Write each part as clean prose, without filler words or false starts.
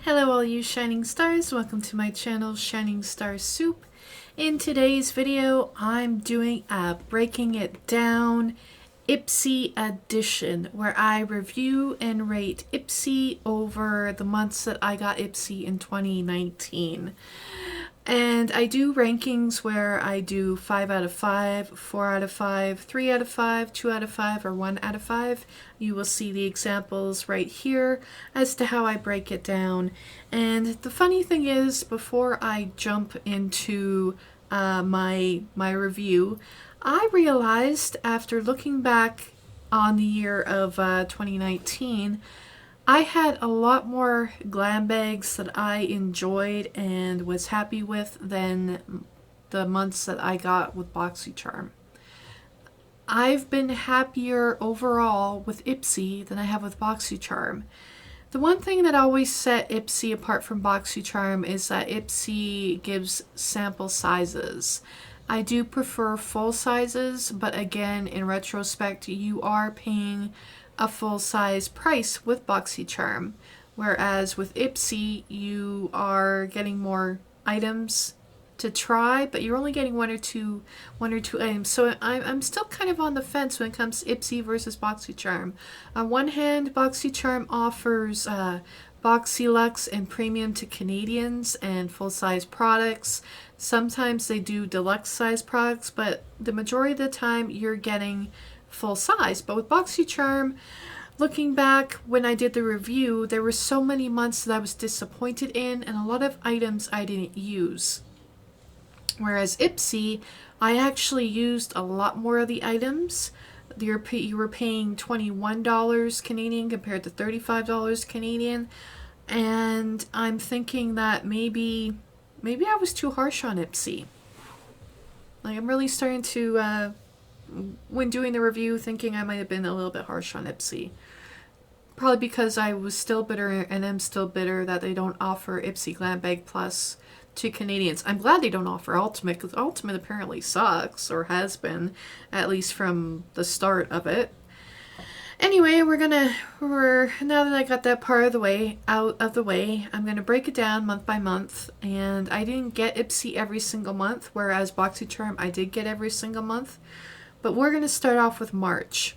Hello all you shining stars, welcome to my channel Shining Star Soup. In today's video I'm doing a breaking it down Ipsy edition where I review and rate Ipsy over the months that I got Ipsy in 2019. And I do rankings where I do 5 out of 5, 4 out of 5, 3 out of 5, 2 out of 5, or 1 out of 5. You will see the examples right here as to how I break it down. And the funny thing is, before I jump into my review, I realized after looking back on the year of 2019, I had a lot more glam bags that I enjoyed and was happy with than the months that I got with BoxyCharm. I've been happier overall with Ipsy than I have with BoxyCharm. The one thing that always set Ipsy apart from BoxyCharm is that Ipsy gives sample sizes. I do prefer full sizes, but again, in retrospect, you are paying a full-size price with BoxyCharm, whereas with Ipsy you are getting more items to try, but you're only getting one or two items. So I'm still kind of on the fence when it comes to Ipsy versus BoxyCharm. On one hand, BoxyCharm offers BoxyLuxe and premium to Canadians and full-size products. Sometimes they do deluxe size products, but the majority of the time you're getting full size. But with BoxyCharm, looking back when I did the review, there were so many months that I was disappointed in and a lot of items I didn't use. Whereas Ipsy, I actually used a lot more of the items. You were paying $21 Canadian compared to $35 Canadian, and I'm thinking that maybe I was too harsh on Ipsy. Like, I'm really starting to when doing the review, thinking I might have been a little bit harsh on Ipsy. Probably because I was still bitter and am still bitter that they don't offer ipsyglambag Plus to Canadians. I'm glad they don't offer Ultimate, because Ultimate apparently sucks, or has been, at least from the start of it. Anyway, now that I got that part of the way out of the way, I'm gonna break it down month by month. And I didn't get Ipsy every single month, whereas BoxyCharm I did get every single month. But we're going to start off with March.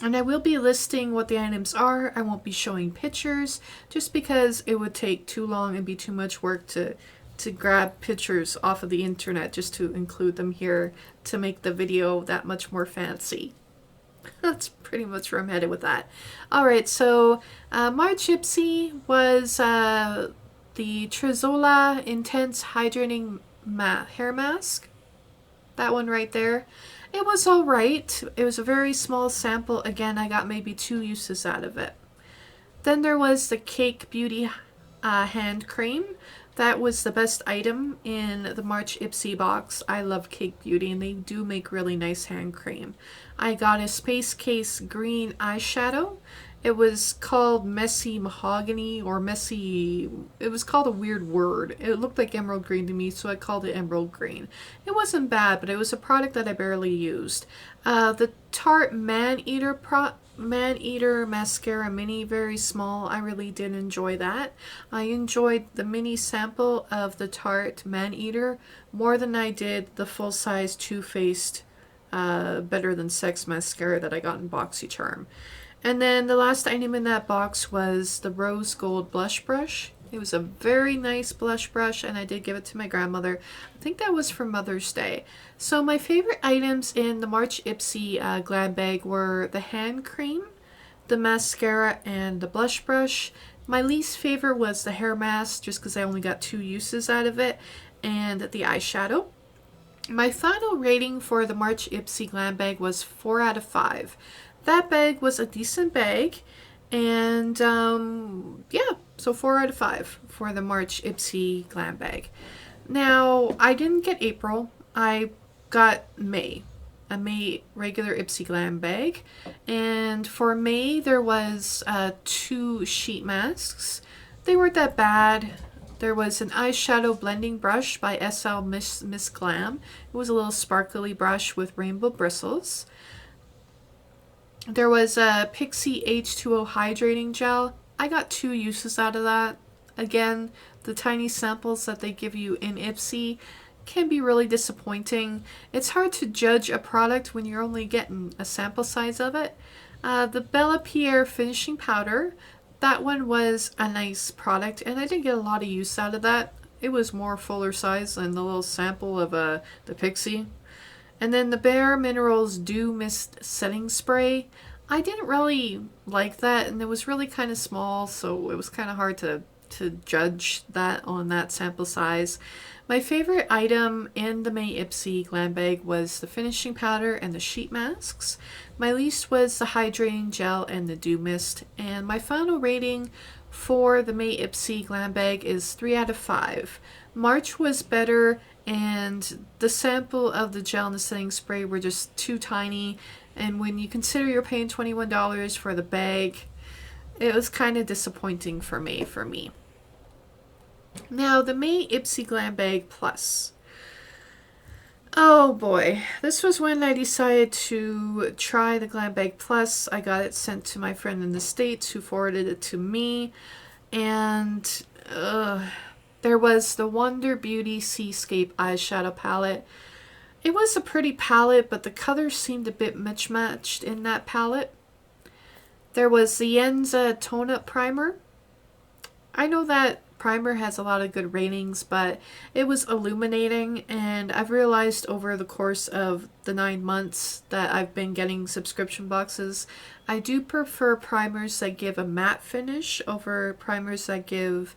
And I will be listing what the items are. I won't be showing pictures just because it would take too long and be too much work to grab pictures off of the internet just to include them here to make the video that much more fancy. That's pretty much where I'm headed with that. Alright, so March Ipsy was the Trizola Intense Hydrating Hair Mask. That one right there. It was alright. It was a very small sample. Again, I got maybe 2 uses out of it. Then there was the Cake Beauty hand cream. That was the best item in the March Ipsy box. I love Cake Beauty and they do make really nice hand cream. I got a Space Case green eyeshadow. It was called Messy Mahogany or Messy... It was called a weird word. It looked like emerald green to me, so I called it emerald green. It wasn't bad, but it was a product that I barely used. The Tarte Man-Eater Mascara Mini, very small. I really did enjoy that. I enjoyed the mini sample of the Tarte Man-Eater more than I did the full-size Too Faced Better Than Sex mascara that I got in BoxyCharm. And then the last item in that box was the Rose Gold Blush Brush. It was a very nice blush brush and I did give it to my grandmother. I think that was for Mother's Day. So my favorite items in the March Ipsy glam bag were the hand cream, the mascara, and the blush brush. My least favorite was the hair mask just because I only got 2 uses out of it, and the eyeshadow. My final rating for the March Ipsy glam bag was 4 out of 5. That bag was a decent bag, and yeah, so 4 out of 5 for the March Ipsy glam bag. Now, I didn't get April, I got May, a May regular Ipsy glam bag, and for May there was 2 sheet masks. They weren't that bad. There was an eyeshadow blending brush by SL Miss Glam. It was a little sparkly brush with rainbow bristles. There was a Pixie H2O hydrating gel. I got 2 uses out of that. Again, the tiny samples that they give you in Ipsy can be really disappointing. It's hard to judge a product when you're only getting a sample size of it. The Bella Pierre finishing powder, that one was a nice product, and I didn't get a lot of use out of that. It was more fuller size than the little sample of the Pixie. And then the Bare Minerals Dew Mist Setting Spray, I didn't really like that, and it was really kind of small, so it was kind of hard to judge that on that sample size. My favorite item in the May Ipsy Glam Bag was the finishing powder and the sheet masks. My least was the hydrating gel and the dew mist. And my final rating for the May Ipsy Glam Bag is 3 out of 5. March was better, and the sample of the gel and the setting spray were just too tiny. And when you consider you're paying $21 for the bag, it was kind of disappointing for me. Now, the May Ipsy Glam Bag Plus. Oh boy, this was when I decided to try the Glam Bag Plus. I got it sent to my friend in the States who forwarded it to me. And there was the Wonder Beauty Seascape eyeshadow palette. It was a pretty palette, but the colors seemed a bit mismatched in that palette. There was the Yenza Tone Up Primer. I know that primer has a lot of good ratings, but it was illuminating, and I've realized over the course of the 9 months that I've been getting subscription boxes, I do prefer primers that give a matte finish over primers that give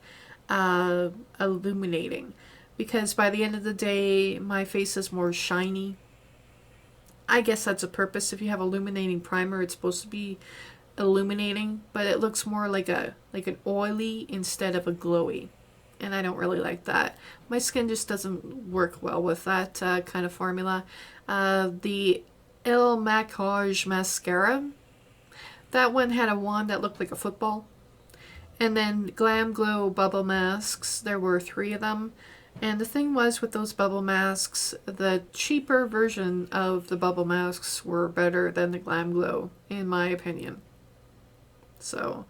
illuminating, because by the end of the day my face is more shiny. I guess that's a purpose. If you have illuminating primer, it's supposed to be illuminating, but it looks more like an oily instead of a glowy, and I don't really like that. My skin just doesn't work well with that kind of formula. The Il Maquillage mascara, that one had a wand that looked like a football. And then Glam Glow bubble masks, there were 3 of them. And the thing was with those bubble masks, the cheaper version of the bubble masks were better than the Glam Glow, in my opinion. So,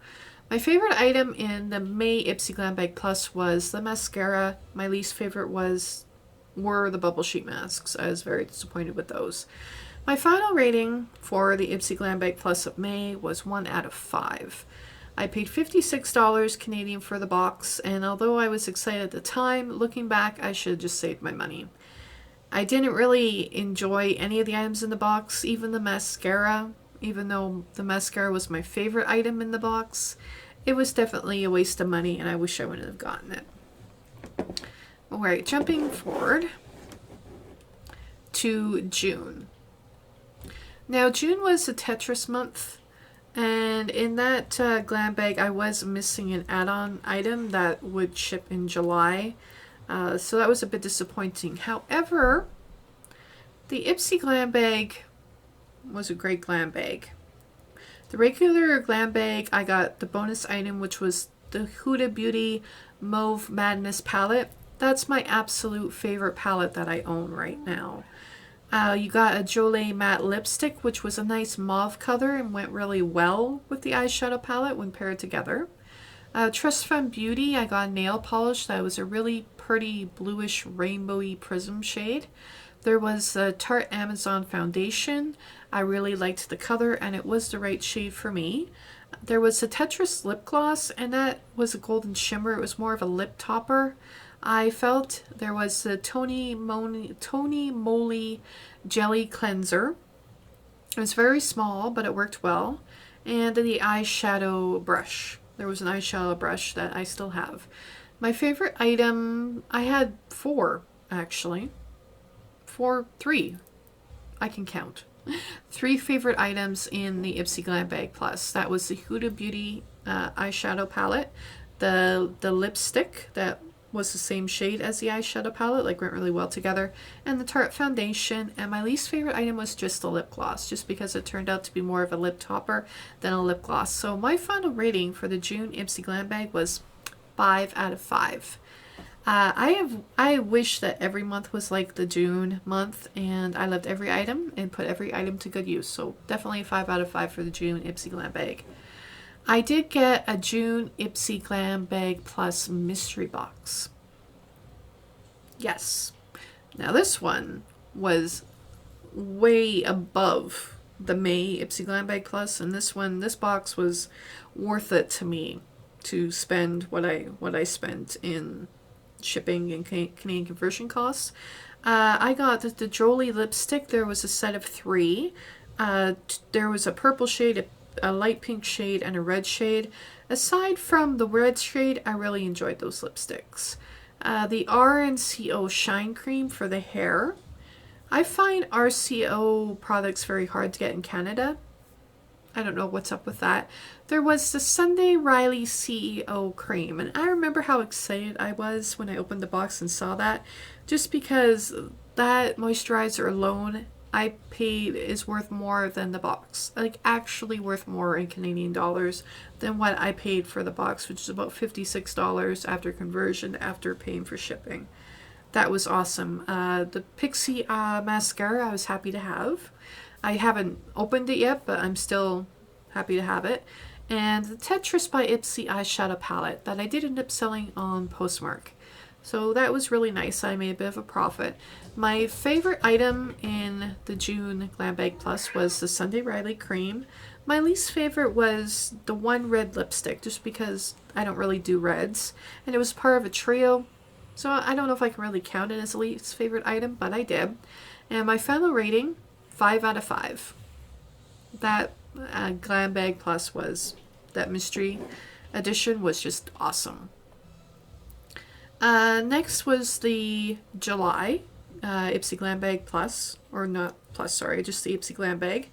my favorite item in the May Ipsy Glam Bag Plus was the mascara. My least favorite were the bubble sheet masks. I was very disappointed with those. My final rating for the Ipsy Glam Bag Plus of May was 1 out of 5. I paid $56 Canadian for the box, and although I was excited at the time, looking back, I should have just saved my money. I didn't really enjoy any of the items in the box, even the mascara. Even though the mascara was my favorite item in the box, it was definitely a waste of money, and I wish I wouldn't have gotten it. Alright, jumping forward to June. Now, June was a Tetris month, and in that Glam Bag, I was missing an add-on item that would ship in July, so that was a bit disappointing. However, the Ipsy Glam Bag was a great glam bag. The regular glam bag, I got the bonus item, which was the Huda Beauty Mauve Madness palette. That's my absolute favorite palette that I own right now. You got a Jolie matte lipstick, which was a nice mauve color and went really well with the eyeshadow palette when paired together. Trust Fund Beauty, I got a nail polish that was a really pretty bluish rainbowy prism shade. There was a Tarte Amazon foundation. I really liked the color, and it was the right shade for me. There was a Tetris lip gloss, and that was a golden shimmer. It was more of a lip topper. I felt there was the Tony Moly Jelly Cleanser. It was very small, but it worked well. And the eyeshadow brush. There was an eyeshadow brush that I still have. My favorite item, I had 4, actually. 3. I can count. 3 favorite items in the Ipsy Glam Bag Plus. That was the Huda Beauty eyeshadow palette, the lipstick that was the same shade as the eyeshadow palette, like went really well together, and the Tarte foundation. And my least favorite item was just the lip gloss, just because it turned out to be more of a lip topper than a lip gloss. So my final rating for the June Ipsy Glam Bag was 5 out of 5. I wish that every month was like the June month, and I loved every item and put every item to good use. So definitely 5 out of 5 for the June Ipsy Glam Bag. I did get a June Ipsy Glam Bag Plus mystery box. Yes. Now this one was way above the May Ipsy Glam Bag Plus, and this box was worth it to me to spend what I spent in shipping and Canadian conversion costs. I got the Jolie lipstick. There was a set of 3. There was a purple shade, a light pink shade, and a red shade. Aside from the red shade, I really enjoyed those lipsticks. The RNCO Shine Cream for the hair. I find RCO products very hard to get in Canada. I don't know what's up with that. There was the Sunday Riley CEO cream, and I remember how excited I was when I opened the box and saw that, just because that moisturizer alone I paid is worth more than the box. Like, actually worth more in Canadian dollars than what I paid for the box, which is about $56 after conversion, after paying for shipping. That was awesome. The Pixie mascara I was happy to have. I haven't opened it yet, but I'm still happy to have it. And the Tetris by Ipsy eyeshadow palette that I did end up selling on Postmark. So that was really nice. I made a bit of a profit. My favorite item in the June Glam Bag Plus was the Sunday Riley cream. My least favorite was the one red lipstick, just because I don't really do reds. And it was part of a trio. So I don't know if I can really count it as a least favorite item, but I did. And my final rating, 5 out of 5. That Glam Bag Plus that mystery edition was just awesome. Next was the July Ipsy Glam Bag Plus, or not Plus, sorry, just the Ipsy Glam Bag.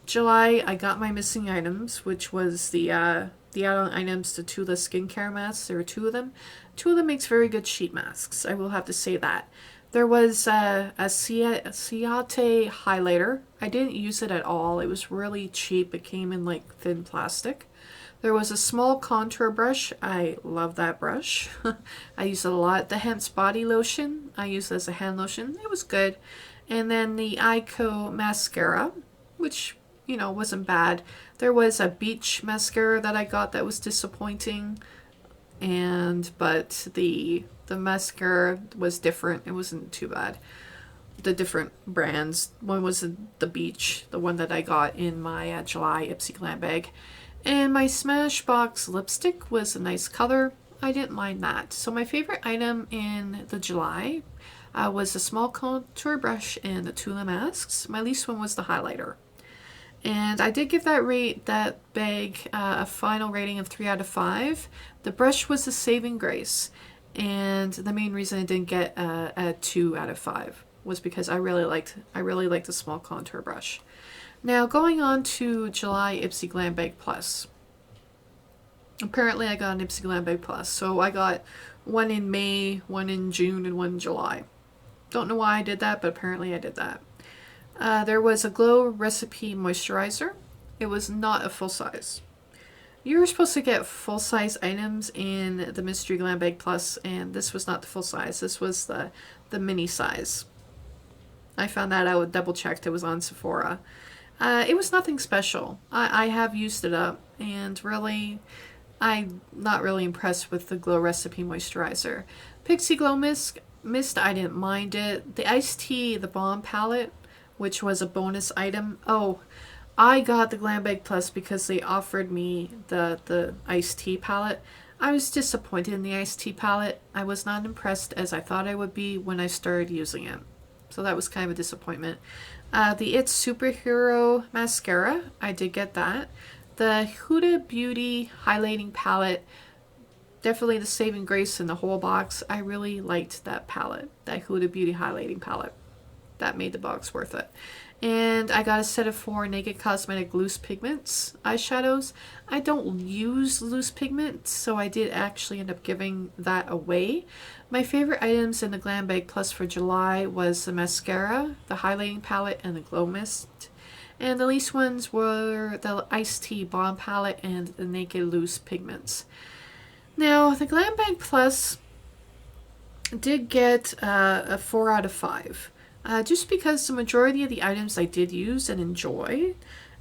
July, I got my missing items, which was the add-on items to Tula skincare masks. There were 2 of them. Tula makes very good sheet masks, I will have to say that. There was a Ciate highlighter. I didn't use it at all. It was really cheap. It came in like thin plastic. There was a small contour brush. I love that brush. I use it a lot. The Hemp's body lotion, I use it as a hand lotion. It was good. And then the Ico mascara, which, you know, wasn't bad. There was a beach mascara that I got that was disappointing. But the mascara was different. It wasn't too bad. The different brands. One was the beach, the one that I got in my July Ipsy Glam Bag. And my Smashbox lipstick was a nice color. I didn't mind that. So my favorite item in the July was a small contour brush and the Tula masks. My least one was the highlighter. And I did give that bag a final rating of 3 out of 5. The brush was a saving grace. And the main reason I didn't get a 2 out of 5 was because I really liked the small contour brush. Now, going on to July Ipsy Glam Bag Plus. Apparently I got an Ipsy Glam Bag Plus. So I got one in May, one in June, and one in July. Don't know why I did that, but apparently I did that. There was a Glow Recipe Moisturizer. It was not a full size. You were supposed to get full size items in the Mystery Glam Bag Plus, and this was not the full size. This was the mini size. I found that out, double checked. It was on Sephora. It was nothing special. I have used it up, and really, I'm not really impressed with the Glow Recipe Moisturizer. Pixie Glow Mist, I didn't mind it. The Iced Tea, the Balm Palette, which was a bonus item. Oh, I got the Glam Bag Plus because they offered me the Iced Tea palette. I was disappointed in the Iced Tea palette. I was not impressed as I thought I would be when I started using it. So that was kind of a disappointment. The It's Superhero Mascara, I did get that. The Huda Beauty Highlighting Palette, definitely the saving grace in the whole box. I really liked that palette, that Huda Beauty Highlighting Palette. That made the box worth it. And I got a set of 4 Naked Cosmetic Loose Pigments eyeshadows. I don't use loose pigments, so I did actually end up giving that away. My favorite items in the Glam Bag Plus for July was the mascara, the highlighting palette, and the glow mist. And the least ones were the Iced Tea Balm Palette and the Naked Loose Pigments. Now, the Glam Bag Plus did get a 4 out of 5. Just because the majority of the items I did use and enjoy,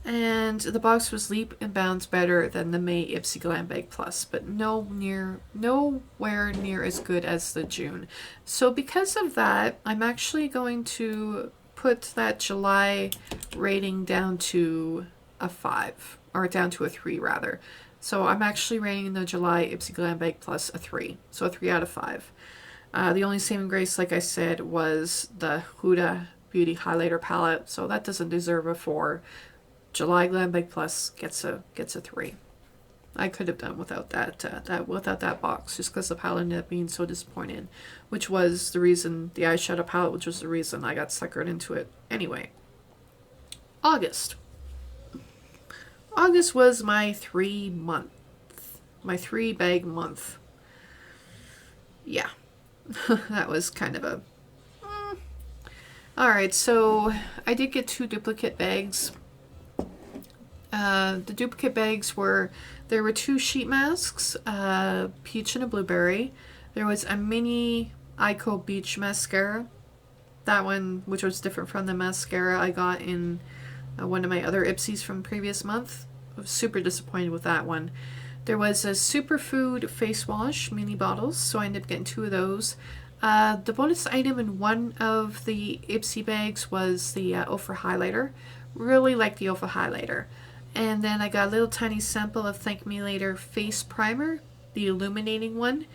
And the box was leap and bounds better than the May Ipsy Glambag Plus, but nowhere near as good as the June. So because of that, I'm actually going to put that July rating down to a 5, or down to a 3 rather. So I'm actually rating the July Ipsy Glambag Plus a 3, so a 3 out of 5. The only saving grace, like I said, was the Huda Beauty Highlighter Palette, so that doesn't deserve a 4. July Glambag Plus gets a 3. I could have done without that box, just because the palette ended up being so disappointing, which was the reason, the eyeshadow palette, which was the reason I got suckered into it. Anyway, August. August was my 3-bag month. Yeah, that was kind of a... Alright, so I did get 2 duplicate bags. The duplicate bags were, there were 2 sheet masks, peach and a blueberry. There was a mini Ico Beach mascara. That one, which was different from the mascara I got in one of my other Ipsys from the previous month. I was super disappointed with that one. There was a Superfood face wash mini bottles, so I ended up getting 2 of those. The bonus item in one of the Ipsy bags was the Ofra highlighter. Really like the Ofra highlighter. And then I got a little tiny sample of Thank Me Later face primer, the illuminating one,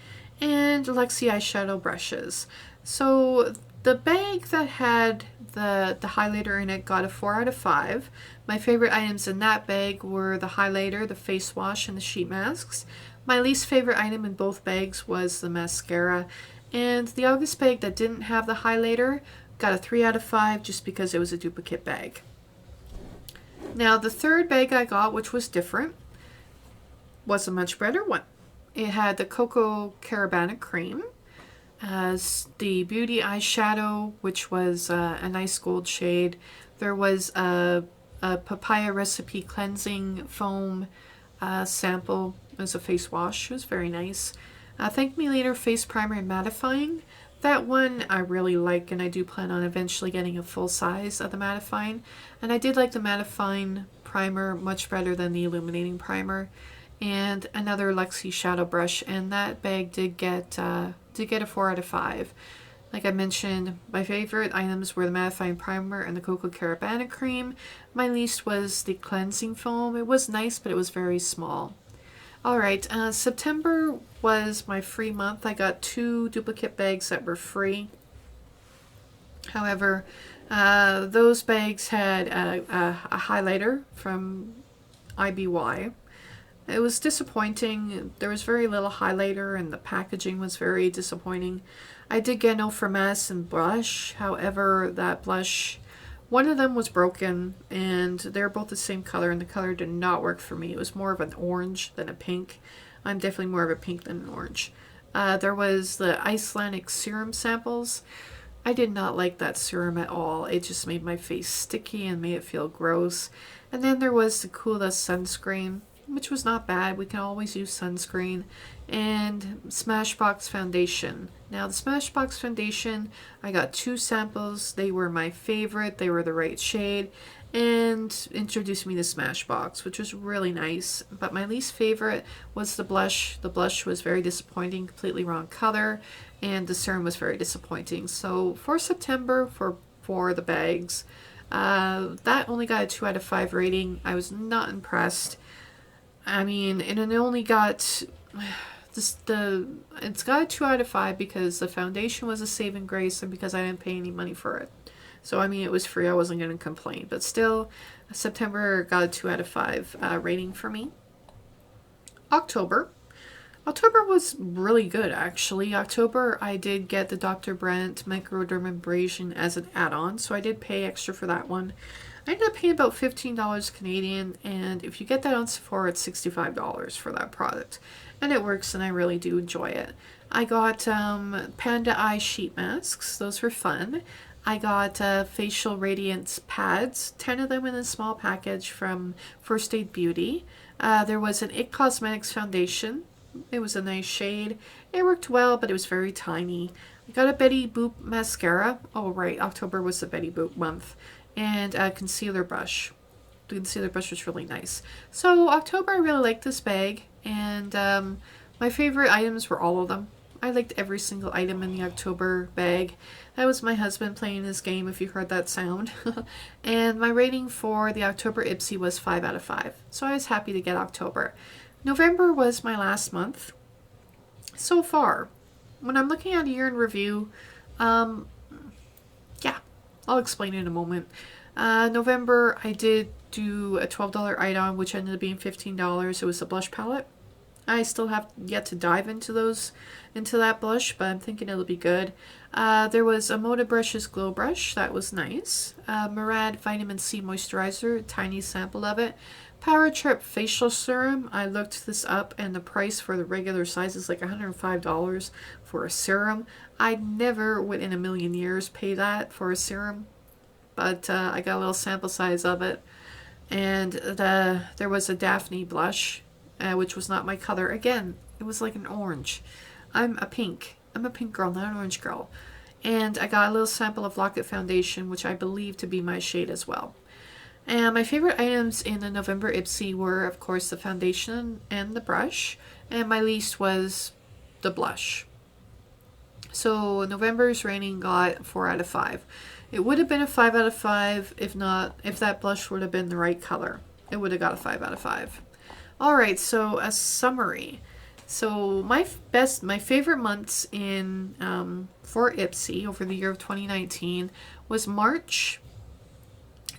and Luxie eyeshadow brushes. So the bag that had the highlighter in it got a 4 out of 5. My favorite items in that bag were the highlighter, the face wash, and the sheet masks. My least favorite item in both bags was the mascara. And the August bag that didn't have the highlighter got a 3 out of 5 just because it was a duplicate bag. Now the third bag I got, which was different, was a much better one. It had the Cocoa Carabana cream, the beauty eyeshadow, which was a nice gold shade. There was a papaya recipe cleansing foam sample as a face wash. It was very nice. Thank Me Later face primer and mattifying. That one I really like, and I do plan on eventually getting a full size of the mattifying. And I did like the mattifying primer much better than the illuminating primer. And another Luxie shadow brush, and that bag did get a 4 out of 5. Like I mentioned, my favorite items were the mattifying primer and the Cocoa Carabana cream. My least was the cleansing foam. It was nice, but it was very small. Alright, September was my free month. I got 2 duplicate bags that were free. However, those bags had a highlighter from IBY. It was disappointing. There was very little highlighter and the packaging was very disappointing. I did get an Ofra Mass and blush. However, that blush, one of them was broken and they're both the same color and the color did not work for me. It was more of an orange than a pink. I'm definitely more of a pink than an orange. There was the Icelandic serum samples. I did not like that serum at all. It just made my face sticky and made it feel gross. And then there was the Kula sunscreen, which was not bad. We can always use sunscreen. And Smashbox foundation. Now the Smashbox foundation, I got 2 samples. They were my favorite. They were the right shade. And introduced me to Smashbox, which was really nice. But my least favorite was the blush. The blush was very disappointing, completely wrong color. And the serum was very disappointing. So for September, for the bags, that only got a 2 out of 5 rating. I was not impressed. I mean, and it only got it's got a 2 out of 5 because the foundation was a saving grace and because I didn't pay any money for it. So I mean, it was free. I wasn't going to complain, but still, September got a 2 out of 5 rating for me. October was really good actually. October I did get the Dr. Brandt microdermabrasion as an add-on, so I did pay extra for that one. I ended up paying about $15 Canadian, and if you get that on Sephora, it's $65 for that product. And it works, and I really do enjoy it. I got Panda Eye sheet masks. Those were fun. I got facial radiance pads, 10 of them in a small package from First Aid Beauty. There was an IT Cosmetics foundation. It was a nice shade. It worked well, but it was very tiny. I got a Betty Boop mascara. Oh, right, October was the Betty Boop month. And a concealer brush. the concealer brush was really nice. So October, I really liked this bag, and my favorite items were all of them. I liked every single item in the October bag. That was my husband playing his game, if you heard that sound. And my rating for the October Ipsy was 5 out of 5. So I was happy to get October. November was my last month. So far, when I'm looking at a year in review, yeah, I'll explain in a moment. November, I did do a $12 item, which ended up being $15. It was a blush palette. I still have yet to dive into that blush, but I'm thinking it'll be good. There was a Moda Brushes Glow Brush. That was nice. Murad Vitamin C Moisturizer, a tiny sample of it. Power Trip Facial Serum. I looked this up, and the price for the regular size is like $105 for a serum. I'd never would in a million years pay that for a serum, but I got a little sample size of it. And there was a Daphne blush, which was not my color. Again, it was like an orange. I'm a pink girl, not an orange girl. And I got a little sample of Lock-It Foundation, which I believe to be my shade as well. And my favorite items in the November Ipsy were, of course, the foundation and the brush. And my least was the blush. So November's rating got 4 out of 5. It would have been a 5 out of 5 if that blush would have been the right color. It would have got a 5 out of 5. Alright, so a summary. So my favorite months in for Ipsy over the year of 2019 was March,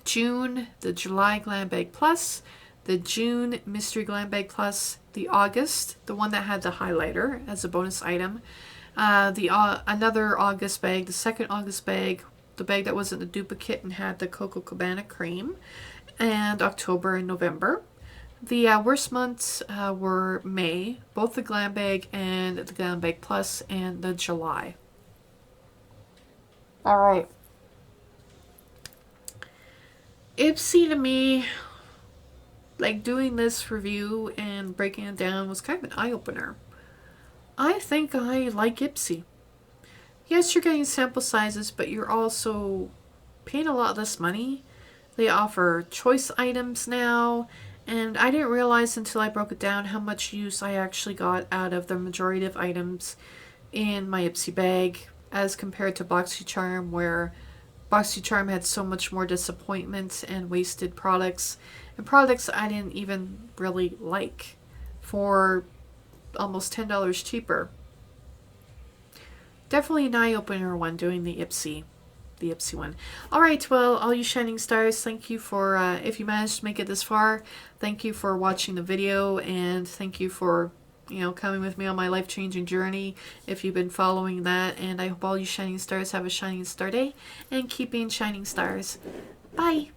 June, the July Glam Bag Plus, the June Mystery Glam Bag Plus, the August, the one that had the highlighter as a bonus item, another August bag, the second August bag, the bag that wasn't a duplicate and had the Coco Cabana cream, and October and November. The worst months were May, both the Glam Bag and the Glam Bag Plus, and the July. Alright. Ipsy to me, like doing this review and breaking it down was kind of an eye-opener. I think I like Ipsy. Yes, you're getting sample sizes, but you're also paying a lot less money. They offer choice items now, and I didn't realize until I broke it down how much use I actually got out of the majority of items in my Ipsy bag as compared to BoxyCharm, where BoxyCharm had so much more disappointment and wasted products, and products I didn't even really like, for almost $10 cheaper. Definitely an eye-opener when doing the Ipsy one. Alright, well, all you shining stars, thank you for, if you managed to make it this far, thank you for watching the video, and thank you for, coming with me on my life-changing journey, if you've been following that, and I hope all you shining stars have a shining star day, and keep being shining stars. Bye!